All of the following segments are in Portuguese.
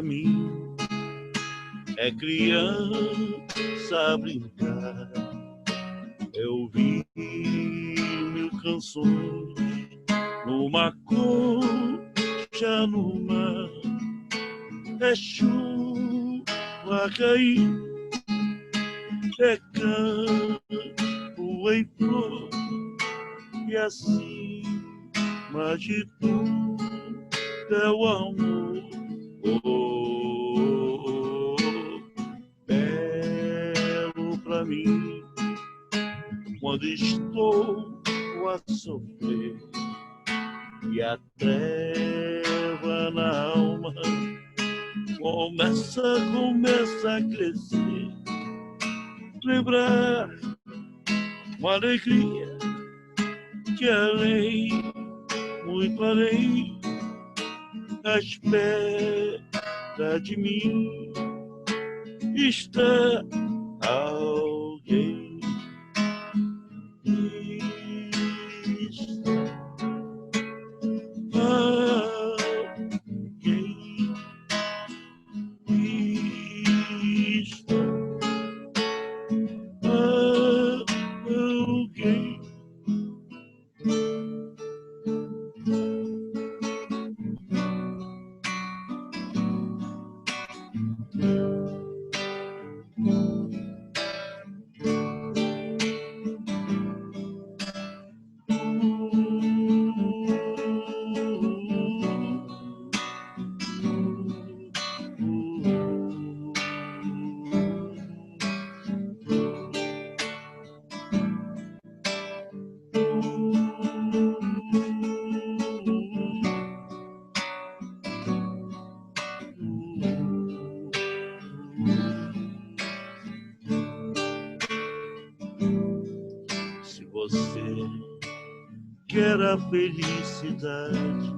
mim é criança a brincar. Eu vi mil canções numa concha no mar. É chuva a cair, é campo em flor, e acima de tudo é o amor. Oh, belo pra mim quando estou a sofrer e a treva na alma começa a crescer. Lembrar uma alegria que além, muito além, à espera de mim está alguém. Se você quer a felicidade,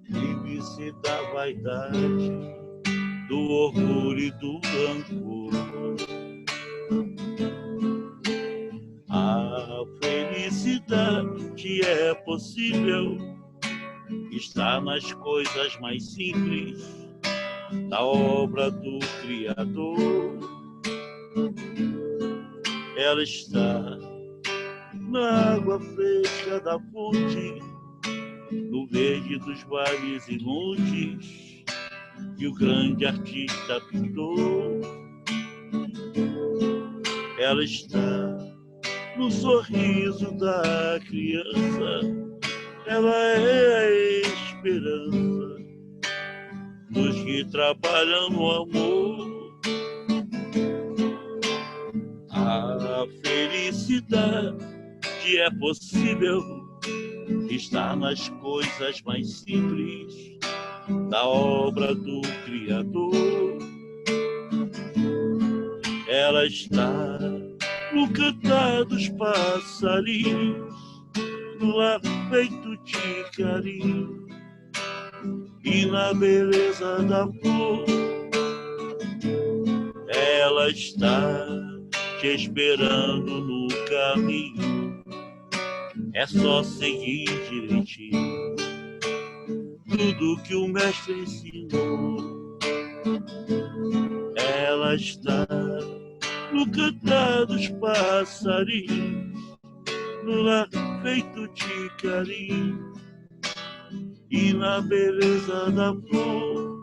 livre-se da vaidade, do orgulho e do rancor. A felicidade é possível, está nas coisas mais simples da obra do Criador. Ela está na água fresca da fonte, no verde dos vales e montes que o grande artista pintou. Ela está no sorriso da criança, ela é a esperança dos que trabalham no amor. A felicidade é possível, está nas coisas mais simples da obra do Criador. Ela está no cantar dos passarinhos, no ar feito de carinho e na beleza da flor. Ela está te esperando no caminho, é só seguir direitinho tudo que o mestre ensinou. Ela está no cantar dos passarinhos, no lar feito de carinho e na beleza da flor.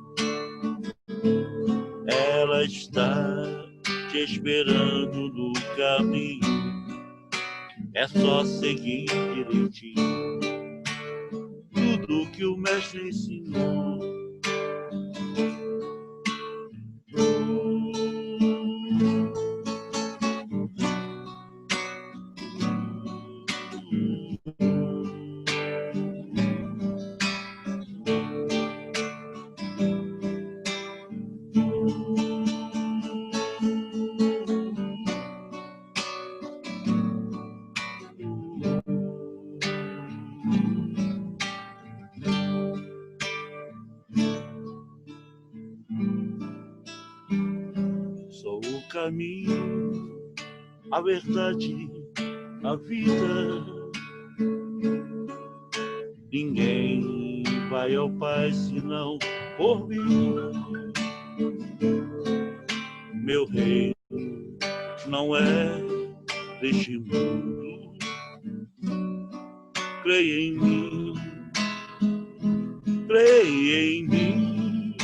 Ela está te esperando no caminho, é só seguir direitinho tudo que o mestre ensinou. Sou o caminho, a verdade, a vida. Ninguém vai vai ao Pai senão por mim. Meu reino não é deste mundo. Creia em mim, creia em mim.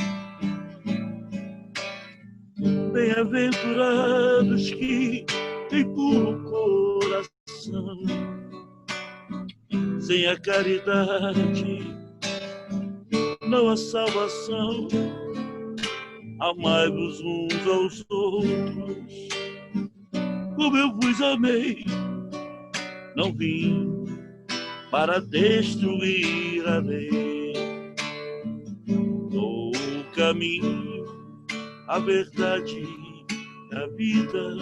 Bem-aventurados que têm puro coração, sem a caridade não há salvação. Amai-vos uns aos outros, como eu vos amei. Não vim para destruir a lei. Sou o caminho, a verdade, a vida.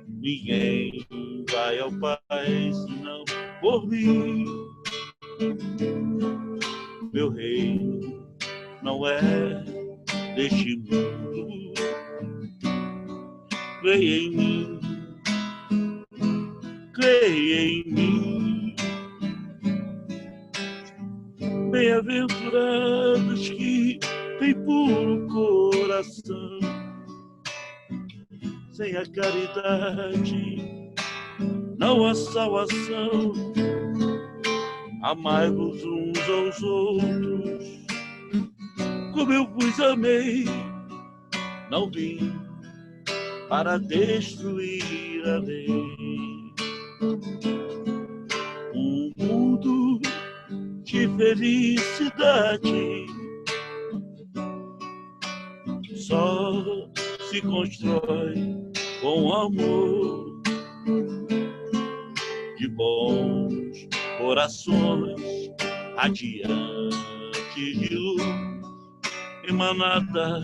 Ninguém vai ao Pai senão por mim. Meu reino não é deste mundo. Creia em mim, creia em mim. Bem-aventurados que têm puro coração, sem a caridade não há salvação. Amai-vos uns aos outros, como eu vos amei. Não vim para destruir a lei. Um mundo de felicidade só se constrói com amor de bons corações radiantes de luz emanada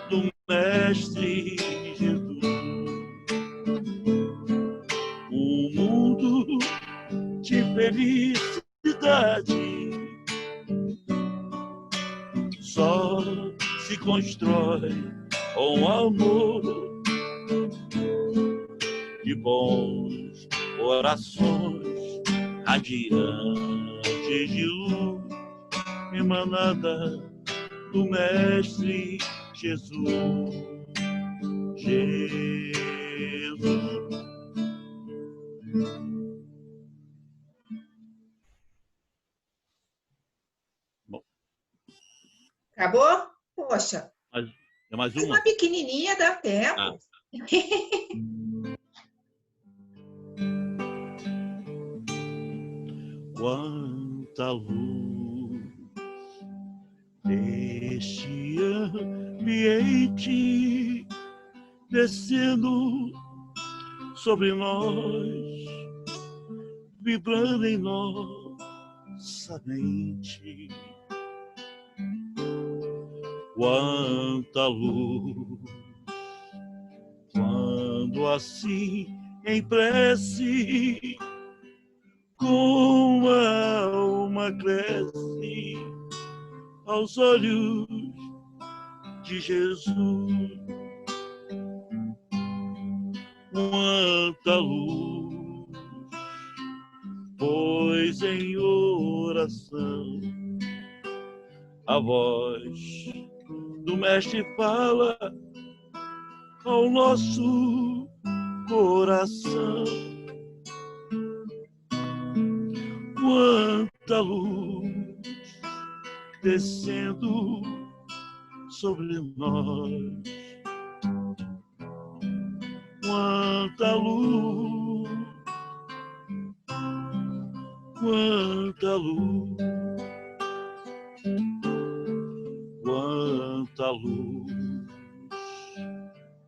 do Mestre Jesus. Um mundo de felicidade só se constrói com amor de bons corações radiantes de luz emanada do Mestre Jesus. Jesus. Bom. Acabou? Poxa. É mais uma? Uma pequenininha dá tempo. Ah. Quanta luz deste ambiente descendo sobre nós, vibrando em nossa mente. Quanta luz, quando assim em prece com a alma cresce aos olhos de Jesus. Quanta luz, pois em oração a voz do Mestre fala ao nosso coração. Quanta luz descendo sobre nós. Quanta luz, quanta luz, quanta luz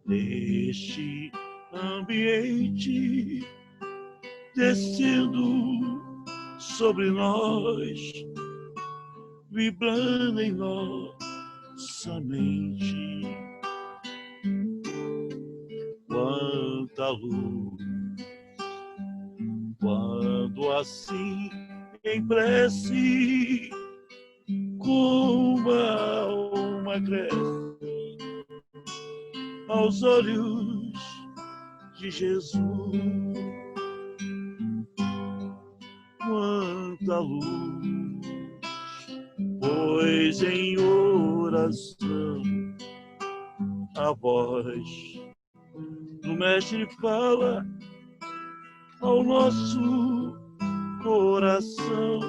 neste ambiente descendo sobre nós, vibrando em nossa mente. Quanta luz, quando assim em prece como a alma cresce aos olhos de Jesus. Quanta luz, pois em oração a voz do Mestre fala ao nosso coração.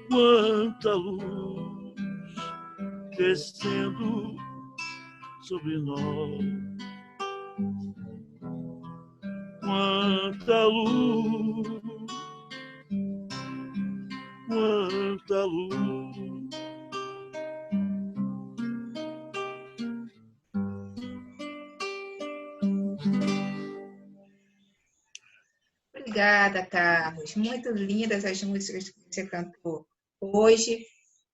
Quanta luz descendo sobre nós, quanta luz, quanta luz. Obrigada, Carlos. Muito lindas as músicas que você cantou hoje.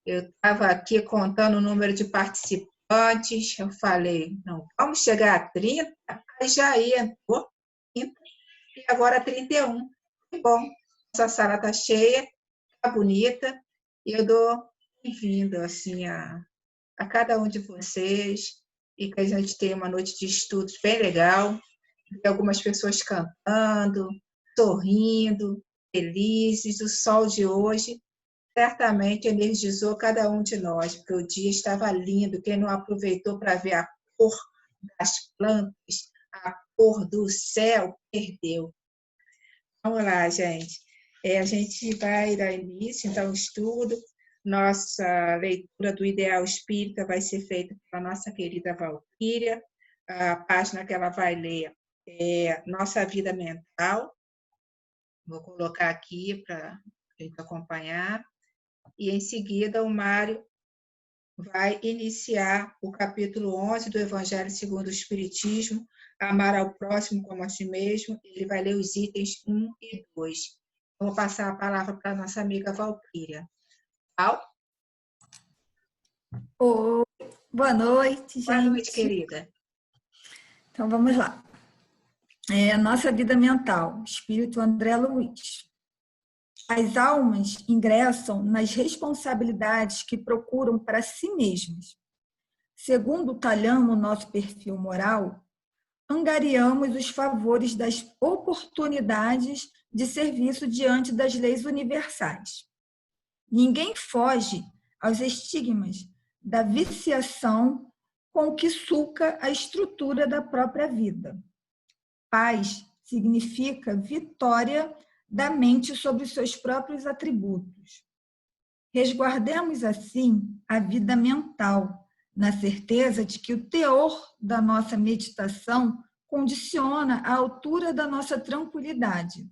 Eu estava aqui contando o número de participantes. Eu falei, não, vamos chegar a 30. Aí já entrou 30, e agora 31. Que bom, essa sala está cheia, está bonita, e eu dou bem-vindo assim, a cada um de vocês, e que a gente tenha uma noite de estudos bem legal, e algumas pessoas cantando, sorrindo, felizes. O sol de hoje certamente energizou cada um de nós, porque o dia estava lindo. Quem não aproveitou para ver a cor das plantas, a cor do céu, perdeu. Vamos lá, gente. A gente vai dar início, então, ao estudo. Nossa leitura do Ideal Espírita vai ser feita pela nossa querida Valquíria. A página que ela vai ler é Nossa Vida Mental. Vou colocar aqui para a gente acompanhar. E, em seguida, o Mário vai iniciar o capítulo 11 do Evangelho segundo o Espiritismo, Amar ao Próximo como a si mesmo. Ele vai ler os itens 1 e 2. Vou passar a palavra para a nossa amiga Valquíria. Val? Oi, boa noite, gente. Boa noite, querida. Então, vamos lá. Nossa Vida Mental, Espírito André Luiz. As almas ingressam nas responsabilidades que procuram para si mesmas. Segundo talhamos o nosso perfil moral, angariamos os favores das oportunidades de serviço diante das leis universais. Ninguém foge aos estigmas da viciação com que sulca a estrutura da própria vida. Paz significa vitória da mente sobre os seus próprios atributos. Resguardemos, assim, a vida mental, na certeza de que o teor da nossa meditação condiciona a altura da nossa tranquilidade.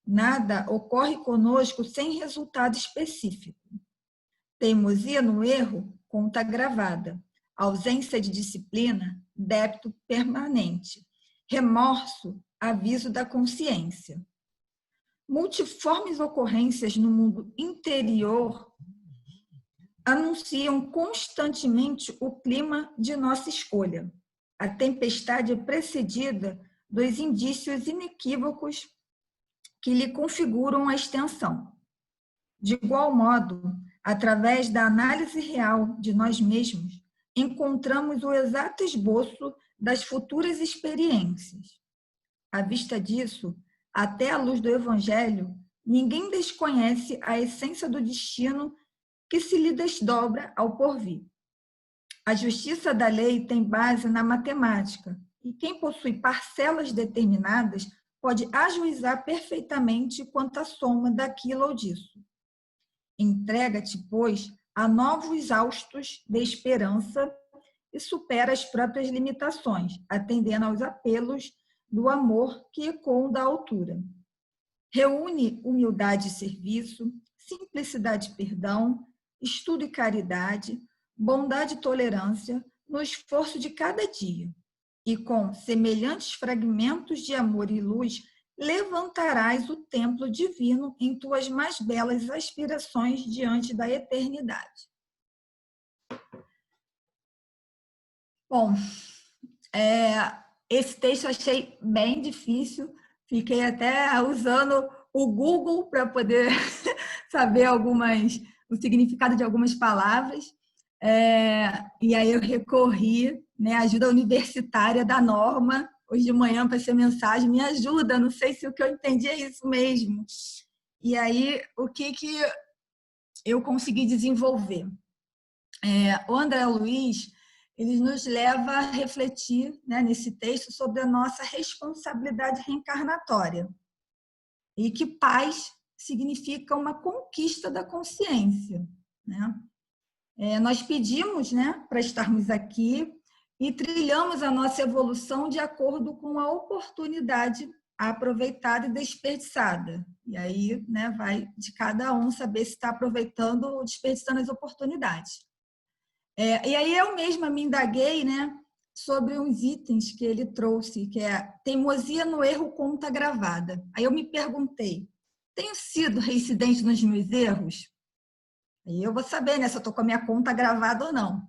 Nada ocorre conosco sem resultado específico. Teimosia no erro, conta gravada. Ausência de disciplina, débito permanente. Remorso, aviso da consciência. Multiformes ocorrências no mundo interior anunciam constantemente o clima de nossa escolha. A tempestade é precedida dos indícios inequívocos que lhe configuram a extensão. De igual modo, através da análise real de nós mesmos, encontramos o exato esboço das futuras experiências. À vista disso, até à luz do Evangelho, ninguém desconhece a essência do destino que se lhe desdobra ao porvir. A justiça da lei tem base na matemática, e quem possui parcelas determinadas pode ajuizar perfeitamente quanto à soma daquilo ou disso. Entrega-te, pois, a novos haustos de esperança e supera as próprias limitações, atendendo aos apelos do amor que ecoam da altura. Reúne humildade e serviço, simplicidade e perdão, estudo e caridade, bondade e tolerância no esforço de cada dia. E com semelhantes fragmentos de amor e luz, levantarás o templo divino em tuas mais belas aspirações diante da eternidade. Bom, esse texto eu achei bem difícil, fiquei até usando o Google para poder saber o significado de algumas palavras, e aí eu recorri, né, à ajuda universitária da Norma, hoje de manhã para essa mensagem, me ajuda, não sei se o que eu entendi é isso mesmo. E aí, o que eu consegui desenvolver. O André Luiz, ele nos leva a refletir, né, nesse texto sobre a nossa responsabilidade reencarnatória e que paz significa uma conquista da consciência, né? Nós pedimos, né, para estarmos aqui e trilhamos a nossa evolução de acordo com a oportunidade aproveitada e desperdiçada. E aí, né, vai de cada um saber se está aproveitando ou desperdiçando as oportunidades. E aí eu mesma me indaguei, né, sobre uns itens que ele trouxe, que é teimosia no erro, conta gravada. Aí eu me perguntei, tenho sido reincidente nos meus erros? Aí eu vou saber, né, se eu estou com a minha conta gravada ou não.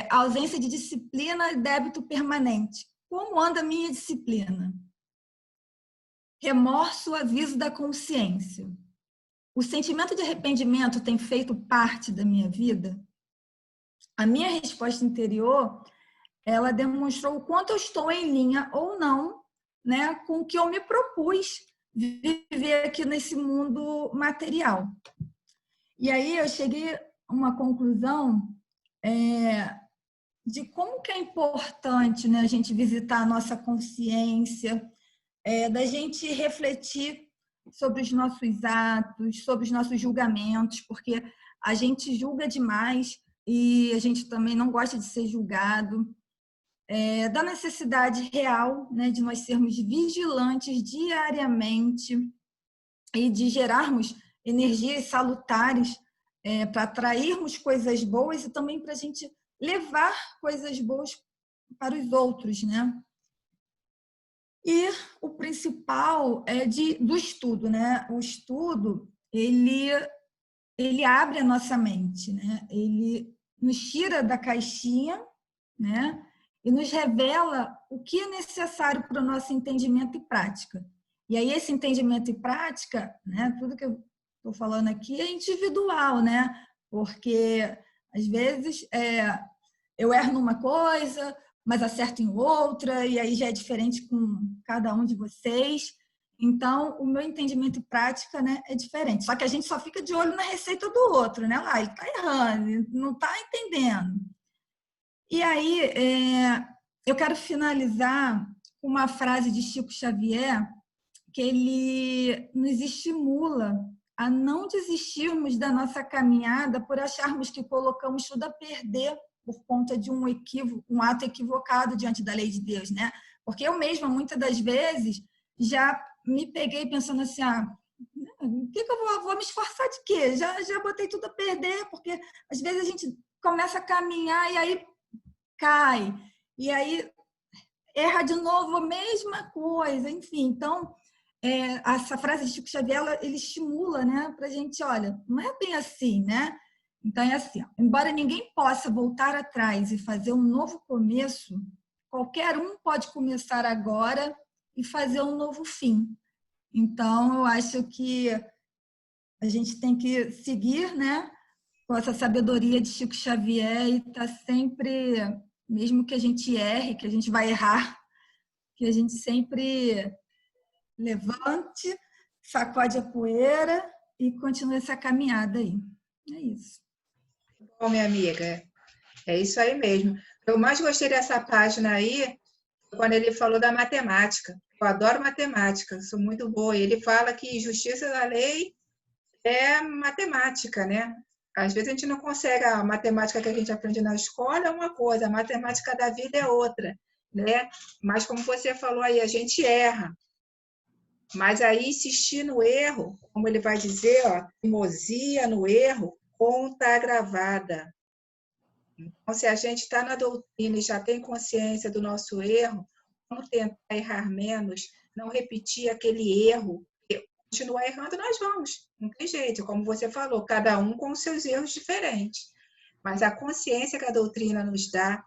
Ausência de disciplina e débito permanente. Como anda a minha disciplina? Remorso, aviso da consciência. O sentimento de arrependimento tem feito parte da minha vida? A minha resposta interior, ela demonstrou o quanto eu estou em linha ou não, né, com o que eu me propus viver aqui nesse mundo material. E aí eu cheguei a uma conclusão de como que é importante, né, a gente visitar a nossa consciência, da gente refletir sobre os nossos atos, sobre os nossos julgamentos, porque a gente julga demais e a gente também não gosta de ser julgado, da necessidade real, né, de nós sermos vigilantes diariamente e de gerarmos energias salutares para atrairmos coisas boas e também para a gente levar coisas boas para os outros, né? E o principal é do estudo, né? O estudo, ele abre a nossa mente, né? Ele nos tira da caixinha, né? E nos revela o que é necessário para o nosso entendimento e prática. E aí esse entendimento e prática, né? Tudo que eu estou falando aqui é individual, né? Porque às vezes eu erro numa coisa, mas acerto em outra, e aí já é diferente com cada um de vocês. Então, o meu entendimento e prática, né, é diferente. Só que a gente só fica de olho na receita do outro, né? Lá, ele está errando, ele não está entendendo. E aí, eu quero finalizar com uma frase de Chico Xavier, que ele nos estimula a não desistirmos da nossa caminhada por acharmos que colocamos tudo a perder por conta de um equívoco, um ato equivocado diante da lei de Deus, né? Porque eu mesma, muitas das vezes, já me peguei pensando assim, o que eu vou me esforçar de quê? Já botei tudo a perder, porque às vezes a gente começa a caminhar e aí cai, e aí erra de novo a mesma coisa, enfim. Então, essa frase de Chico Xavier, ele estimula, né, para a gente, olha, não é bem assim, né? Então, é assim, embora ninguém possa voltar atrás e fazer um novo começo, qualquer um pode começar agora e fazer um novo fim. Então, eu acho que a gente tem que seguir, né, com essa sabedoria de Chico Xavier e estar sempre, mesmo que a gente erre, que a gente vai errar, que a gente sempre levante, sacode a poeira e continue essa caminhada aí. É isso. Bom, minha amiga, é isso aí mesmo. Eu mais gostei dessa página aí, quando ele falou da matemática. Eu adoro matemática, sou muito boa. E ele fala que justiça da lei é matemática, né? Às vezes a gente não consegue, a matemática que a gente aprende na escola é uma coisa, a matemática da vida é outra, né? Mas como você falou aí, a gente erra. Mas aí insistir no erro, como ele vai dizer, ó, teimosia no erro, conta agravada. Então, se a gente está na doutrina e já tem consciência do nosso erro, vamos tentar errar menos, não repetir aquele erro. Continuar errando, nós vamos. Não tem jeito, como você falou, cada um com os seus erros diferentes. Mas a consciência que a doutrina nos dá,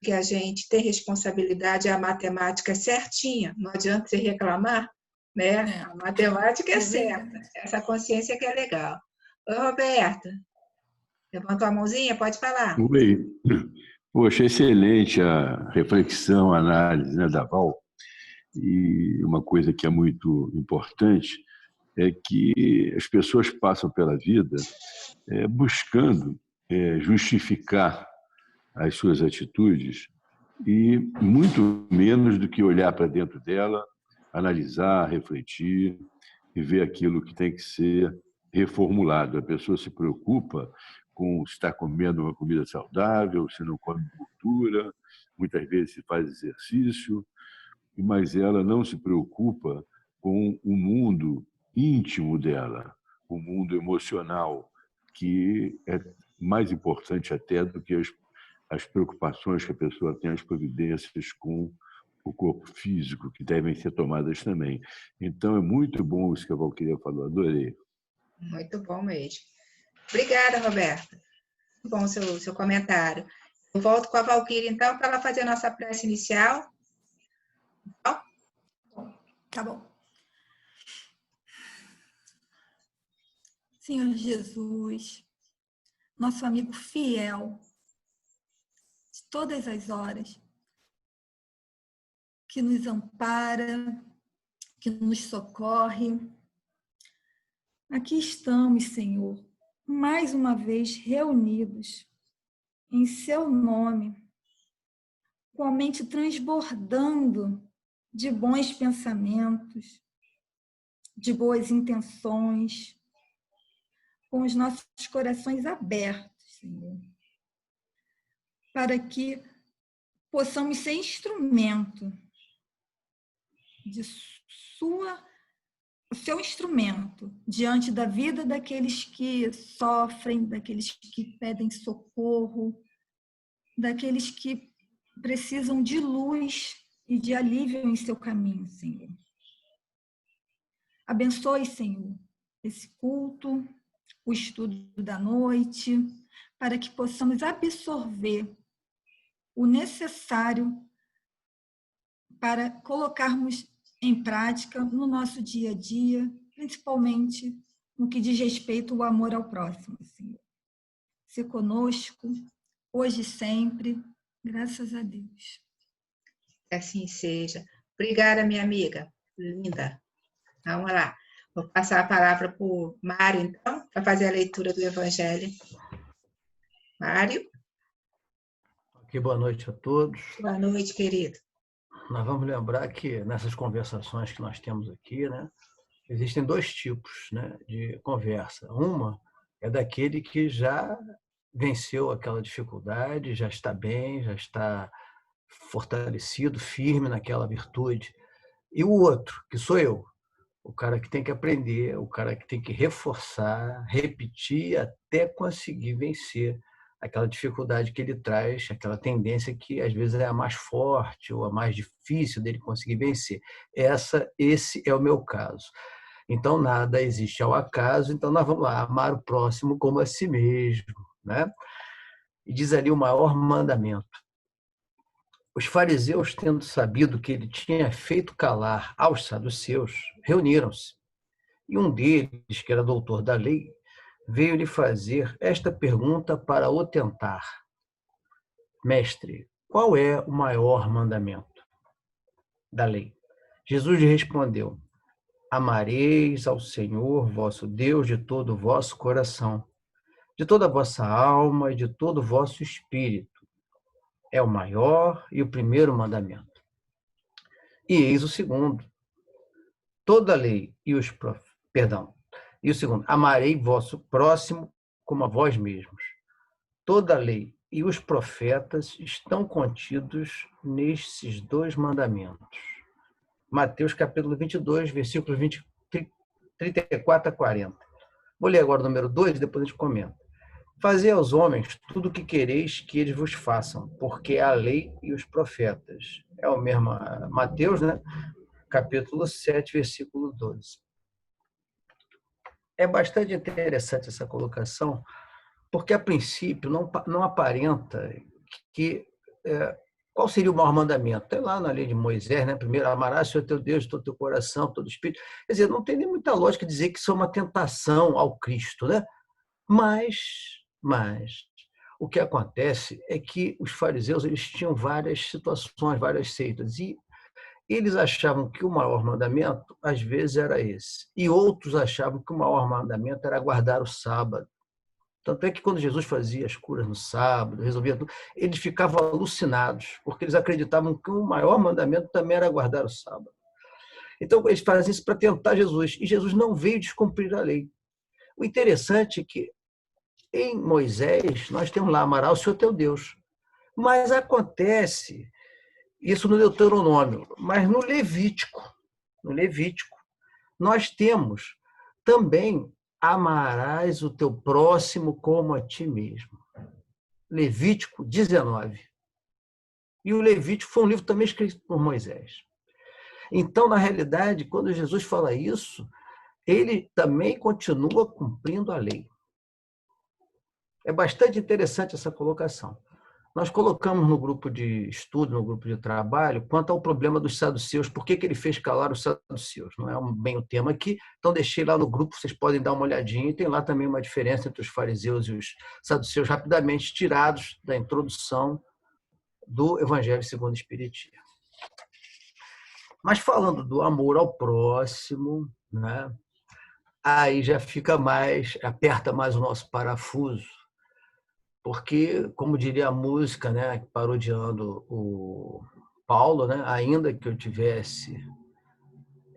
que a gente tem responsabilidade, a matemática é certinha, não adianta você reclamar, né? A matemática é certa. Essa consciência que é legal. Oi, Roberta. Levantou a mãozinha? Pode falar. Oi. Poxa, excelente a reflexão, a análise, né, da Val. E uma coisa que é muito importante é que as pessoas passam pela vida buscando justificar as suas atitudes e muito menos do que olhar para dentro dela, analisar, refletir e ver aquilo que tem que ser reformulado. A pessoa se preocupa com se está comendo uma comida saudável, se não come gordura, muitas vezes se faz exercício, mas ela não se preocupa com o mundo íntimo dela, o mundo emocional, que é mais importante até do que as preocupações que a pessoa tem, as providências com o corpo físico, que devem ser tomadas também. Então, é muito bom isso que a Valquíria falou, adorei. Muito bom mesmo. Obrigada, Roberta. Muito bom o seu comentário. Eu volto com a Valquíria, então, para ela fazer a nossa prece inicial. Tá bom. Senhor Jesus, nosso amigo fiel, de todas as horas, que nos ampara, que nos socorre. Aqui estamos, Senhor, mais uma vez reunidos em seu nome, com a mente transbordando de bons pensamentos, de boas intenções, com os nossos corações abertos, Senhor, para que possamos ser instrumento de o seu instrumento diante da vida daqueles que sofrem, daqueles que pedem socorro, daqueles que precisam de luz e de alívio em seu caminho, Senhor. Abençoe, Senhor, esse culto, o estudo da noite, para que possamos absorver o necessário para colocarmos em prática no nosso dia a dia, principalmente no que diz respeito ao amor ao próximo, Senhor. Se conosco, hoje e sempre, graças a Deus. Que assim seja. Obrigada, minha amiga. Linda. Vamos lá. Vou passar a palavra para o Mário, então, para fazer a leitura do Evangelho. Mário. Ok, boa noite a todos. Boa noite, querido. Nós vamos lembrar que nessas conversações que nós temos aqui, né, existem dois tipos, né, de conversa. Uma é daquele que já venceu aquela dificuldade, já está bem, já está fortalecido, firme naquela virtude. E o outro, que sou eu, o cara que tem que aprender, o cara que tem que reforçar, repetir até conseguir vencer aquela dificuldade que ele traz, aquela tendência que às vezes é a mais forte ou a mais difícil dele conseguir vencer. Esse é o meu caso. Então, nada existe ao acaso, então nós vamos lá, amar o próximo como a si mesmo, né? E diz ali o maior mandamento. Os fariseus, tendo sabido que ele tinha feito calar aos saduceus, reuniram-se. E um deles, que era doutor da lei, veio lhe fazer esta pergunta para o tentar. Mestre, qual é o maior mandamento da lei? Jesus lhe respondeu, amareis ao Senhor, vosso Deus, de todo o vosso coração, de toda a vossa alma e de todo o vosso espírito. É o maior e o primeiro mandamento. E eis o segundo. Toda a lei e os E o segundo, amarei vosso próximo como a vós mesmos. Toda a lei e os profetas estão contidos nesses dois mandamentos. Mateus capítulo 22, versículos 34 a 40. Vou ler agora o número 2 e depois a gente comenta. Fazei aos homens tudo o que quereis que eles vos façam, porque é a lei e os profetas. É o mesmo Mateus, né? Capítulo 7, versículo 12. É bastante interessante essa colocação, porque a princípio não aparenta que qual seria o maior mandamento? Tem lá na lei de Moisés, né? Primeiro, amarás o Senhor teu Deus de todo o teu coração, todo o espírito. Quer dizer, não tem nem muita lógica dizer que isso é uma tentação ao Cristo, né? Mas o que acontece é que os fariseus eles tinham várias situações, várias seitas, e eles achavam que o maior mandamento, às vezes, era esse. E outros achavam que o maior mandamento era guardar o sábado. Tanto é que quando Jesus fazia as curas no sábado, resolvia tudo, eles ficavam alucinados, porque eles acreditavam que o maior mandamento também era guardar o sábado. Então, eles fazem isso para tentar Jesus. E Jesus não veio descumprir a lei. O interessante é que em Moisés, nós temos lá, amarás o Senhor teu Deus. Mas acontece isso no Deuteronômio, mas no Levítico, nós temos também amarás o teu próximo como a ti mesmo. Levítico 19. E o Levítico foi um livro também escrito por Moisés. Então, na realidade, quando Jesus fala isso, ele também continua cumprindo a lei. É bastante interessante essa colocação. Nós colocamos no grupo de estudo, no grupo de trabalho, quanto ao problema dos saduceus, por que ele fez calar os saduceus. Não é bem o tema aqui, então deixei lá no grupo, vocês podem dar uma olhadinha, e tem lá também uma diferença entre os fariseus e os saduceus, rapidamente tirados da introdução do Evangelho segundo o Espiritismo. Mas falando do amor ao próximo, né, aí já fica mais, aperta mais o nosso parafuso, porque, como diria a música, né, parodiando o Paulo, né, ainda que eu tivesse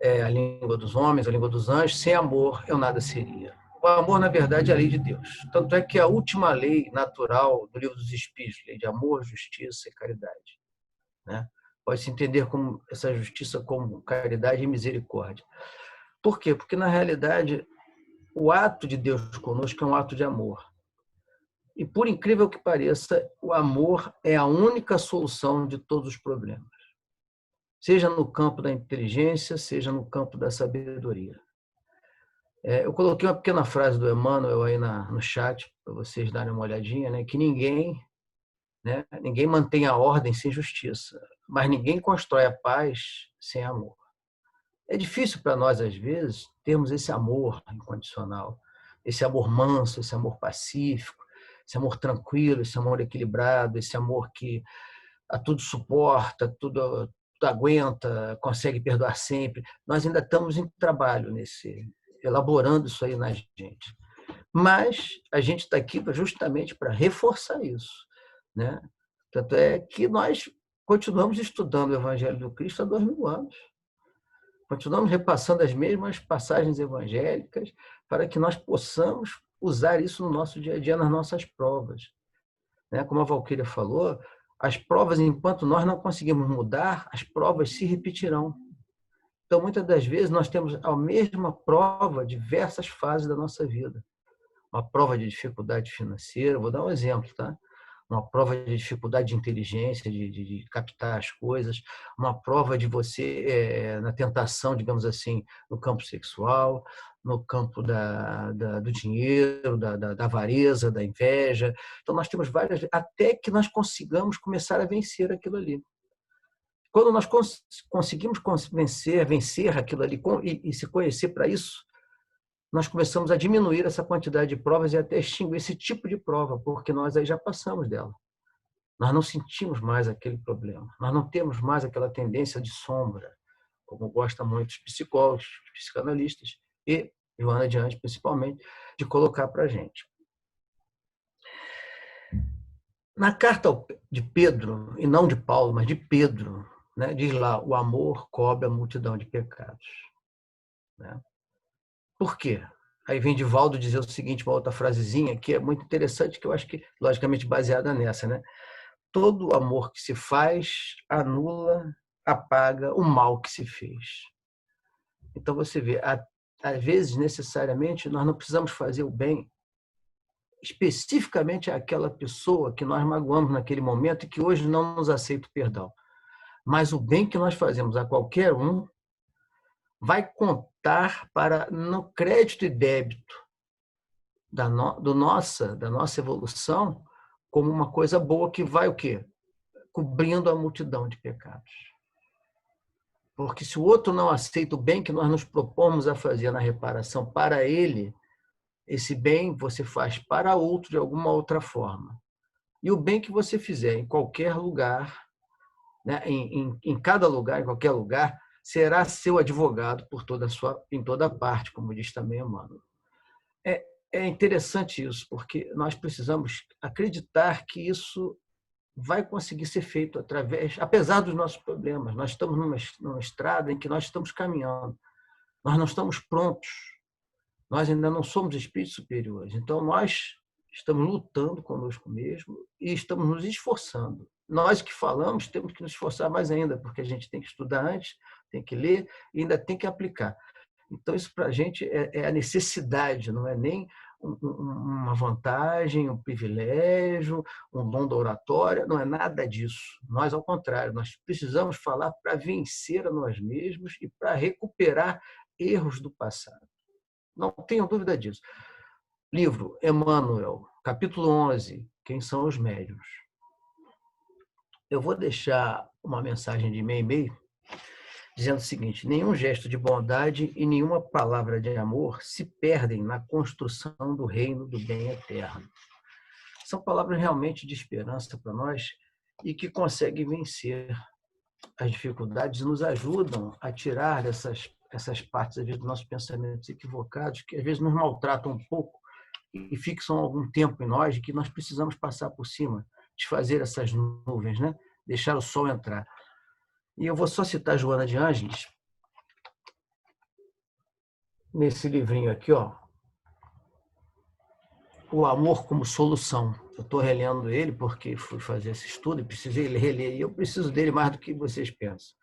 a língua dos homens, a língua dos anjos, sem amor eu nada seria. O amor, na verdade, é a lei de Deus. Tanto é que a última lei natural do Livro dos Espíritos, lei de amor, justiça e caridade, né? Pode-se entender como essa justiça como caridade e misericórdia. Por quê? Porque, na realidade, o ato de Deus conosco é um ato de amor. E, por incrível que pareça, o amor é a única solução de todos os problemas. Seja no campo da inteligência, seja no campo da sabedoria. Eu coloquei uma pequena frase do Emmanuel aí no chat, para vocês darem uma olhadinha, né? Que ninguém mantém a ordem sem justiça, mas ninguém constrói a paz sem amor. É difícil para nós, às vezes, termos esse amor incondicional, esse amor manso, esse amor pacífico, esse amor tranquilo, esse amor equilibrado, esse amor que a tudo suporta, tudo aguenta, consegue perdoar sempre. Nós ainda estamos em trabalho elaborando isso aí na gente. Mas a gente está aqui justamente para reforçar isso, né? Tanto é que nós continuamos estudando o Evangelho do Cristo há 2000 anos. Continuamos repassando as mesmas passagens evangélicas para que nós possamos usar isso no nosso dia a dia, nas nossas provas. Como a Valquíria falou, as provas, enquanto nós não conseguimos mudar, as provas se repetirão. Então, muitas das vezes, nós temos a mesma prova diversas fases da nossa vida. Uma prova de dificuldade financeira, vou dar um exemplo, tá? Uma prova de dificuldade de inteligência, de captar as coisas, uma prova de você, na tentação, digamos assim, no campo sexual, no campo do dinheiro, da avareza, da inveja. Então, nós temos várias, até que nós consigamos começar a vencer aquilo ali. Quando nós conseguimos vencer aquilo ali e se conhecer para isso, nós começamos a diminuir essa quantidade de provas e até extinguir esse tipo de prova, porque nós aí já passamos dela. Nós não sentimos mais aquele problema. Nós não temos mais aquela tendência de sombra, como gostam muitos psicólogos, psicanalistas e Joana de Anjos, principalmente, de colocar para a gente. Na carta de Pedro, e não de Paulo, mas de Pedro, né, diz lá, o amor cobre a multidão de pecados. Né? Por quê? Aí vem Divaldo dizer o seguinte, uma outra frasezinha, que é muito interessante, que eu acho que, logicamente, baseada nessa, né? Todo amor que se faz anula, apaga o mal que se fez. Então, você vê, às vezes, necessariamente, nós não precisamos fazer o bem especificamente àquela pessoa que nós magoamos naquele momento e que hoje não nos aceita o perdão. Mas o bem que nós fazemos a qualquer um vai contar no crédito e débito da nossa evolução como uma coisa boa que vai o quê? Cobrindo a multidão de pecados. Porque se o outro não aceita o bem que nós nos propomos a fazer na reparação para ele, esse bem você faz para outro de alguma outra forma. E o bem que você fizer em qualquer lugar né, em cada lugar, em qualquer lugar, será seu advogado em toda parte, como diz também Emmanuel. É interessante isso, porque nós precisamos acreditar que isso vai conseguir ser feito apesar dos nossos problemas. Nós estamos numa estrada em que nós estamos caminhando. Nós não estamos prontos. Nós ainda não somos espíritos superiores. Então, nós estamos lutando conosco mesmo e estamos nos esforçando. Nós que falamos temos que nos esforçar mais ainda, porque a gente tem que estudar antes, tem que ler e ainda tem que aplicar. Então, isso para a gente é a necessidade, não é nem uma vantagem, um privilégio, um dom da oratória, não é nada disso. Nós, ao contrário, nós precisamos falar para vencer a nós mesmos e para recuperar erros do passado. Não tenham dúvida disso. Livro Emmanuel, capítulo 11, Quem são os médiuns? Eu vou deixar uma mensagem de e-mail dizendo o seguinte: nenhum gesto de bondade e nenhuma palavra de amor se perdem na construção do reino do bem eterno. São palavras realmente de esperança para nós e que conseguem vencer as dificuldades e nos ajudam a tirar essas partes às vezes, dos nossos pensamentos equivocados, que às vezes nos maltratam um pouco e fixam algum tempo em nós, e que nós precisamos passar por cima, desfazer essas nuvens, né? Deixar o sol entrar. E eu vou só citar Joana de Ângeles, nesse livrinho aqui, ó, O Amor como Solução. Eu estou relendo ele porque fui fazer esse estudo e precisei reler, e eu preciso dele mais do que vocês pensam.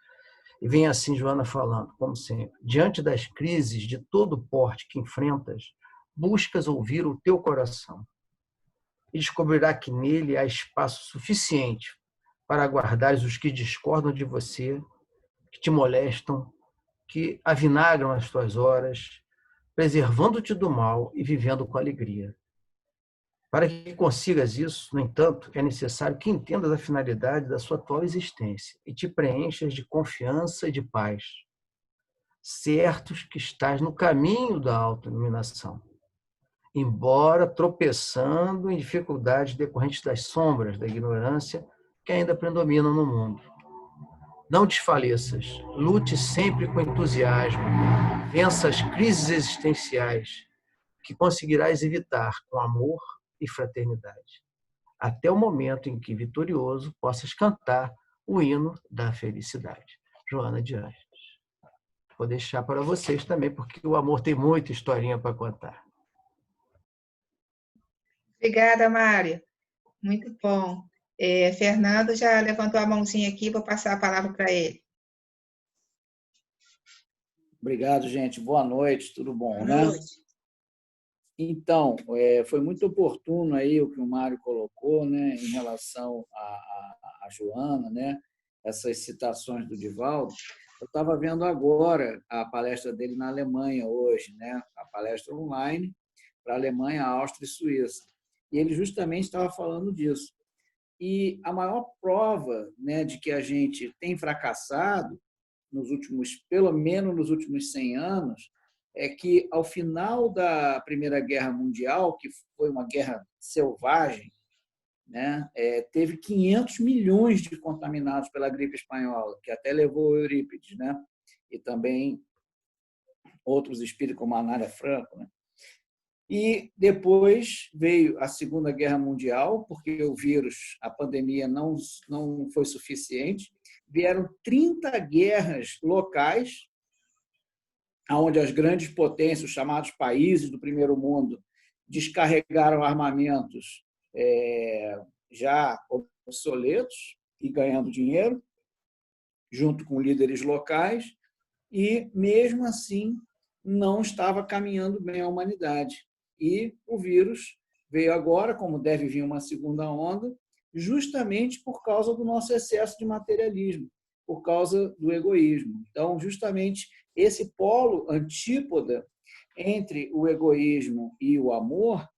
E vem assim Joana falando, como sempre: diante das crises de todo porte que enfrentas, buscas ouvir o teu coração e descobrirá que nele há espaço suficiente para aguardares os que discordam de você, que te molestam, que avinagram as tuas horas, preservando-te do mal e vivendo com alegria. Para que consigas isso, no entanto, é necessário que entendas a finalidade da sua atual existência e te preenchas de confiança e de paz, certos que estás no caminho da autoiluminação, embora tropeçando em dificuldades decorrentes das sombras da ignorância que ainda predominam no mundo. Não desfaleças, lute sempre com entusiasmo, vença as crises existenciais que conseguirás evitar com amor e fraternidade, até o momento em que, vitorioso, possas cantar o hino da felicidade. Joana de Ângeles. Vou deixar para vocês também, porque o amor tem muita historinha para contar. Obrigada, Mário. Muito bom. Fernando já levantou a mãozinha aqui, vou passar a palavra para ele. Obrigado, gente. Boa noite, tudo bom, né? Boa noite. Então, foi muito oportuno aí o que o Mário colocou, né, em relação a Joana, né, essas citações do Divaldo. Eu estava vendo agora a palestra dele na Alemanha hoje, né, a palestra online para a Alemanha, Áustria e Suíça. E ele justamente estava falando disso. E a maior prova, né, de que a gente tem fracassado pelo menos nos últimos 100 anos, é que, ao final da Primeira Guerra Mundial, que foi uma guerra selvagem, né, teve 500 milhões de contaminados pela gripe espanhola, que até levou Eurípides, né, e também outros espíritos, como Anália Franco. Né. E depois veio a Segunda Guerra Mundial, porque o vírus, a pandemia, não foi suficiente. Vieram 30 guerras locais, onde as grandes potências, os chamados países do primeiro mundo, descarregaram armamentos já obsoletos e ganhando dinheiro, junto com líderes locais, e, mesmo assim, não estava caminhando bem a humanidade. E o vírus veio agora, como deve vir uma segunda onda, justamente por causa do nosso excesso de materialismo, por causa do egoísmo. Então, justamente, esse polo antípoda entre o egoísmo e o amor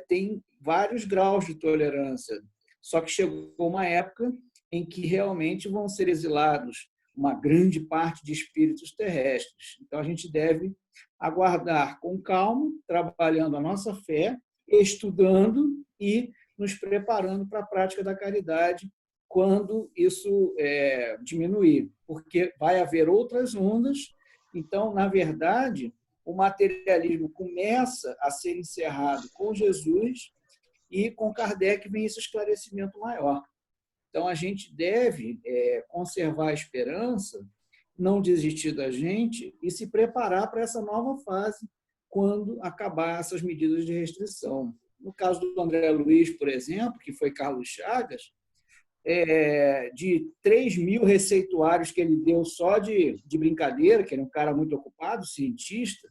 tem vários graus de tolerância. Só que chegou uma época em que realmente vão ser exilados uma grande parte de espíritos terrestres. Então, a gente deve aguardar com calma, trabalhando a nossa fé, estudando e nos preparando para a prática da caridade quando isso diminuir, porque vai haver outras ondas. Então, na verdade, o materialismo começa a ser encerrado com Jesus e com Kardec vem esse esclarecimento maior. Então, a gente deve conservar a esperança, não desistir da gente e se preparar para essa nova fase quando acabar essas medidas de restrição. No caso do André Luiz, por exemplo, que foi Carlos Chagas, de 3.000 receituários que ele deu só de brincadeira, que ele é um cara muito ocupado, cientista,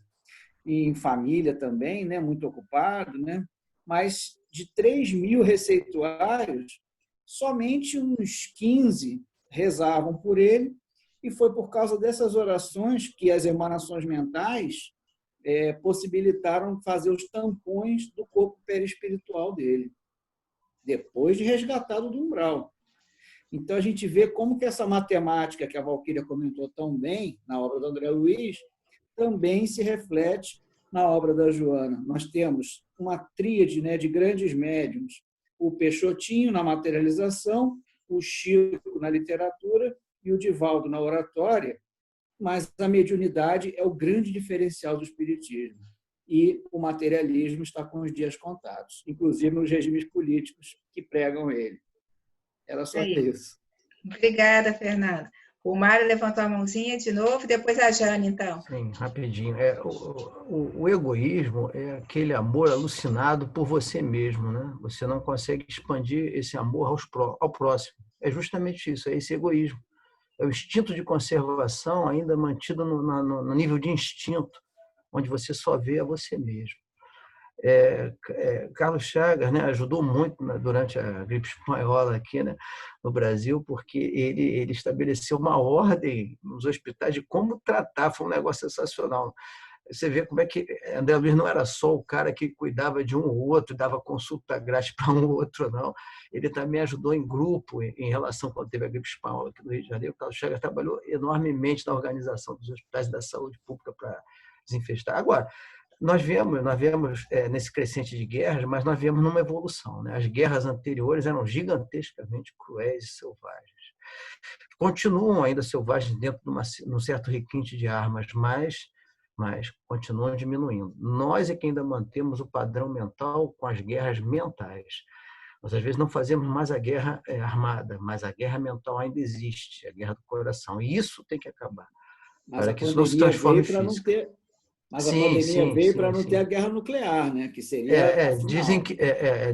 e em família também, né, muito ocupado, né? Mas de 3.000 receituários, somente uns 15 rezavam por ele, e foi por causa dessas orações que as emanações mentais possibilitaram fazer os tampões do corpo perispiritual dele, depois de resgatado do umbral. Então, a gente vê como que essa matemática que a Valquíria comentou tão bem na obra do André Luiz também se reflete na obra da Joana. Nós temos uma tríade, né, de grandes médiuns, o Peixotinho na materialização, o Chico na literatura e o Divaldo na oratória, mas a mediunidade é o grande diferencial do espiritismo. E o materialismo está com os dias contados, inclusive nos regimes políticos que pregam ele. Era só isso. Obrigada, Fernanda. O Mário levantou a mãozinha de novo, depois a Jane, então. Sim, rapidinho. O egoísmo é aquele amor alucinado por você mesmo, né? Você não consegue expandir esse amor ao próximo. É justamente isso, é esse egoísmo. É o instinto de conservação ainda mantido no nível de instinto, onde você só vê a você mesmo. Carlos Chagas, né, ajudou muito durante a gripe espanhola aqui, né, no Brasil, porque ele estabeleceu uma ordem nos hospitais de como tratar. Foi um negócio sensacional. Você vê como é que André Luiz não era só o cara que cuidava de um ou outro, dava consulta grátis para um ou outro, não. Ele também ajudou em grupo em relação quando teve a gripe espanhola aqui no Rio de Janeiro. O Carlos Chagas trabalhou enormemente na organização dos hospitais da saúde pública para desinfestar. Agora, nós viemos nesse crescente de guerras, mas nós viemos numa evolução, né? As guerras anteriores eram gigantescamente cruéis e selvagens. Continuam ainda selvagens dentro de um certo requinte de armas, mas continuam diminuindo. Nós é que ainda mantemos o padrão mental com as guerras mentais. Nós, às vezes, não fazemos mais a guerra armada, mas a guerra mental ainda existe, a guerra do coração. E isso tem que acabar, para que isso não se transforme em física. Mas a pandemia veio para não ter a guerra nuclear, né? Que seria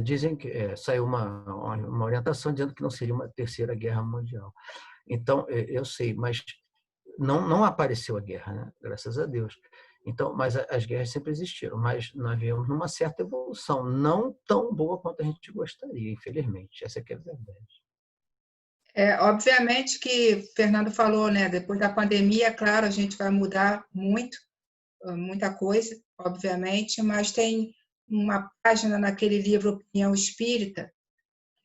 dizem que saiu uma orientação dizendo que não seria uma terceira guerra mundial. Então, eu sei, mas não apareceu a guerra, né? Graças a Deus. Então, mas as guerras sempre existiram, mas nós viemos numa certa evolução, não tão boa quanto a gente gostaria, infelizmente. Essa é a verdade. Obviamente que o Fernando falou, né? Depois da pandemia, claro, a gente vai mudar muita coisa, obviamente, mas tem uma página naquele livro Opinião Espírita,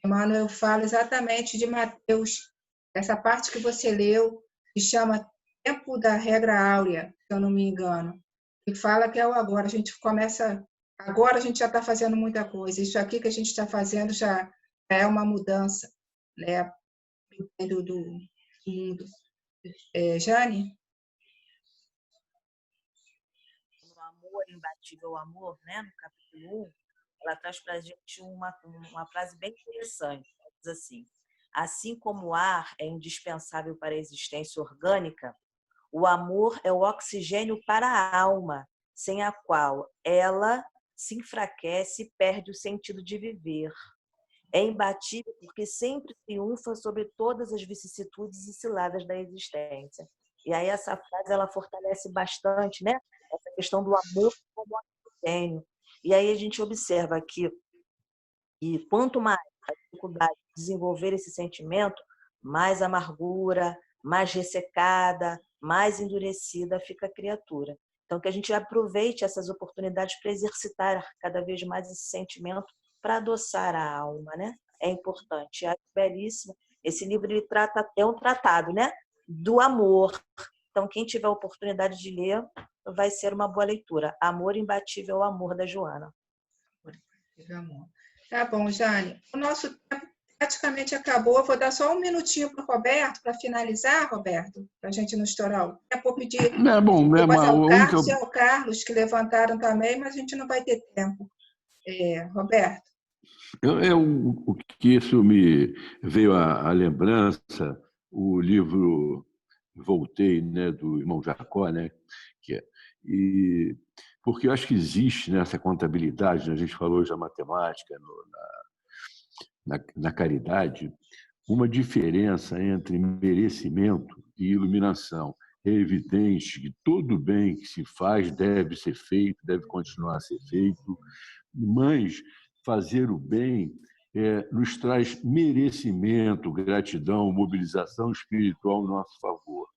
Emmanuel fala exatamente de Mateus, essa parte que você leu, que chama Tempo da Regra Áurea, se eu não me engano, e fala que é o agora. A gente começa, agora a gente já está fazendo muita coisa, isso aqui que a gente está fazendo já é uma mudança, né, do mundo. Jane? Imbatível Amor, né, no capítulo 1, ela traz para a gente uma frase bem interessante. Ela diz assim como o ar é indispensável para a existência orgânica, o amor é o oxigênio para a alma, sem a qual ela se enfraquece e perde o sentido de viver. É imbatível porque sempre triunfa sobre todas as vicissitudes e ciladas da existência. E aí essa frase ela fortalece bastante, né? Essa questão do amor como oxigênio. E aí a gente observa que quanto mais a dificuldade de desenvolver esse sentimento, mais amargura, mais ressecada, mais endurecida fica a criatura. Então, que a gente aproveite essas oportunidades para exercitar cada vez mais esse sentimento, para adoçar a alma, né? É importante. É belíssimo. Esse livro ele é um tratado, né? Do amor. Então, quem tiver a oportunidade de ler, vai ser uma boa leitura. Amor Imbatível ao Amor, da Joana. Tá bom, Jane. O nosso tempo praticamente acabou. Vou dar só um minutinho para o Roberto, para finalizar, Roberto, para a gente não estourar o tempo. Vou pedir É bom, desculpas ao a única... Carlos e ao Carlos, que levantaram também, mas a gente não vai ter tempo. Roberto. O que isso me veio à lembrança, o livro Voltei, né, do irmão Jacó, né, porque eu acho que existe nessa contabilidade, né, a gente falou já matemática, na caridade, uma diferença entre merecimento e iluminação. É evidente que todo bem que se faz deve ser feito, deve continuar a ser feito, mas fazer o bem nos traz merecimento, gratidão, mobilização espiritual ao nosso favor.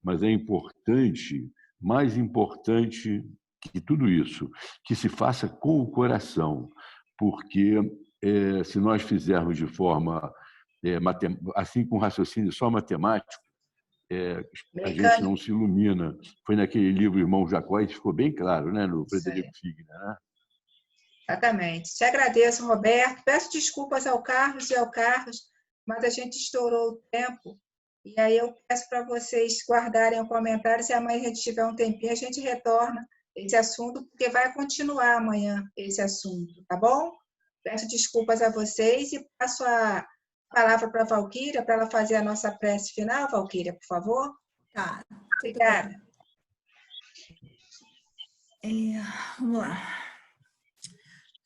Mas é importante, mais importante que tudo isso, que se faça com o coração, porque se nós fizermos de forma assim, com raciocínio só matemático, a gente não se ilumina. Foi naquele livro Irmão Jacó, e ficou bem claro, né, no Frederico Figner, né? Exatamente. Te agradeço, Roberto. Peço desculpas ao Carlos e ao Carlos, mas a gente estourou o tempo. E aí eu peço para vocês guardarem o comentário. Se amanhã a gente tiver um tempinho, a gente retorna esse assunto, porque vai continuar amanhã esse assunto, tá bom? Peço desculpas a vocês e passo a palavra para a Valquíria, para ela fazer a nossa prece final. Valquíria, por favor. Tá. Obrigada. Vamos lá.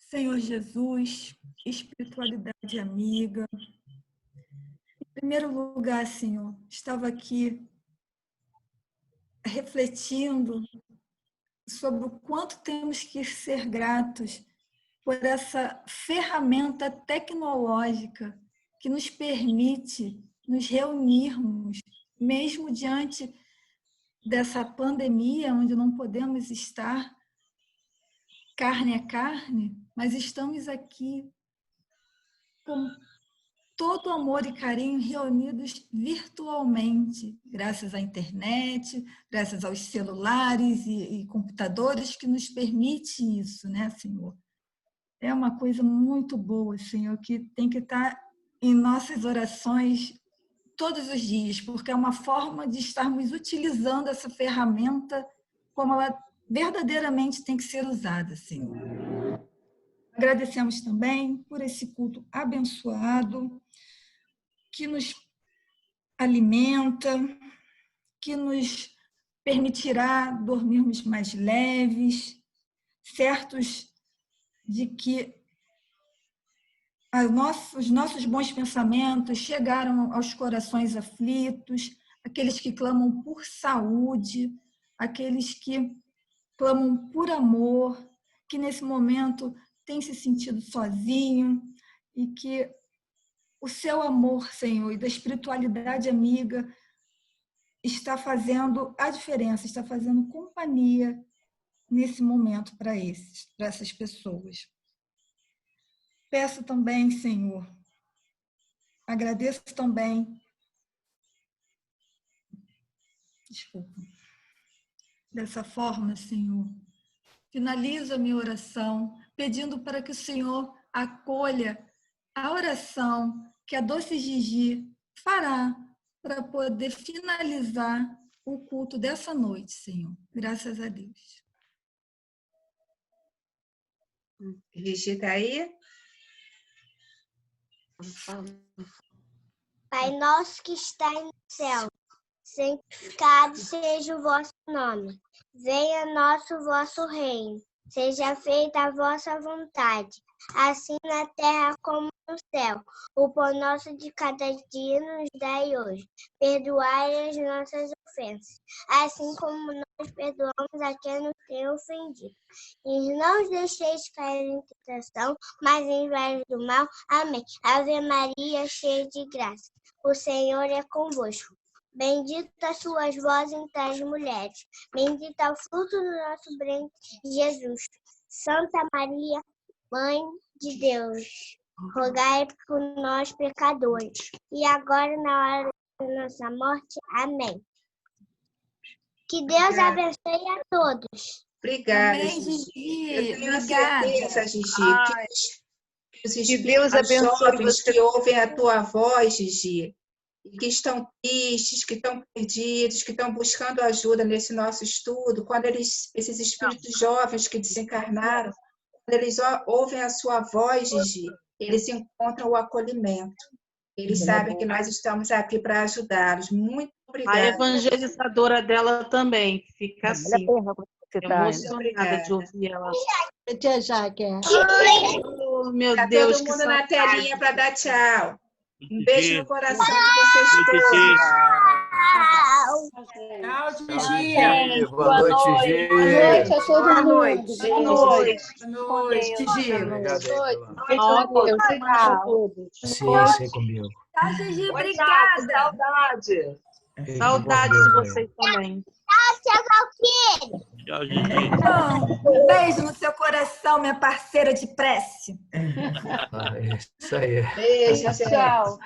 Senhor Jesus, espiritualidade amiga. Em primeiro lugar, Senhor, estava aqui refletindo sobre o quanto temos que ser gratos por essa ferramenta tecnológica que nos permite nos reunirmos, mesmo diante dessa pandemia, onde não podemos estar carne a carne, mas estamos aqui com todo amor e carinho reunidos virtualmente, graças à internet, graças aos celulares e computadores que nos permite isso, né, Senhor? É uma coisa muito boa, Senhor, que tem que estar em nossas orações todos os dias, porque é uma forma de estarmos utilizando essa ferramenta como ela verdadeiramente tem que ser usada, Senhor. Agradecemos também por esse culto abençoado, que nos alimenta, que nos permitirá dormirmos mais leves, certos de que os nossos bons pensamentos chegaram aos corações aflitos, aqueles que clamam por saúde, aqueles que clamam por amor, que nesse momento têm se sentido sozinho e que o seu amor, Senhor, e da espiritualidade amiga está fazendo a diferença, está fazendo companhia nesse momento para essas pessoas. Peço também, Senhor, agradeço também, dessa forma, Senhor, finalizo a minha oração pedindo para que o Senhor acolha a oração que a Doce Gigi fará para poder finalizar o culto dessa noite, Senhor. Graças a Deus. Gigi está aí? Pai nosso que está no céu, santificado seja o vosso nome. Venha a nós o vosso reino. Seja feita a vossa vontade, assim na terra como no céu. O pão nosso de cada dia nos dai hoje. Perdoai as nossas ofensas, assim como nós perdoamos a quem nos tem ofendido. E não os deixeis cair em tentação, mas livrai-nos do mal. Amém. Ave Maria, cheia de graça, o Senhor é convosco. Bendita sois vós entre as mulheres, bendito é o fruto do nosso ventre, Jesus. Santa Maria, Mãe de Deus, rogai por nós, pecadores, e agora na hora da nossa morte. Amém. Que Deus abençoe a todos. Obrigada, Amém, Gigi. Gigi. Eu tenho Obrigada. certeza, Gigi, os Que Deus espíritos abençoe jovens você. que ouvem a tua voz, Gigi, e que estão tristes, que estão perdidos, que estão buscando ajuda nesse nosso estudo, quando esses espíritos jovens que desencarnaram, quando eles ouvem a sua voz, Gigi, eles encontram o acolhimento. Eles sabem que nós estamos aqui para ajudá-los. Muito A obrigada. evangelizadora dela também fica assim, emocionada obrigada. de ouvir ela. Tia Jaque. Oh, meu Está Deus, todo que mundo na saudade. telinha para dar tchau. Um beijo Titi, no coração de vocês oi, todos. Titi. Tchau, Tchau, Gigi. Gigi. Boa noite, Gigi. Boa noite a todo Boa mundo. noite. Boa noite. Boa noite, Gigi. Obrigado aí pela Fiquem com Deus. Tchau a todos. paciência aí comigo. Tchau, Gigi. Oi, Obrigada. saudade. Saudade de vocês também. Tchau, Gigi. Um beijo no seu coração, minha parceira de prece. É isso aí. Beijo, gente. Tchau.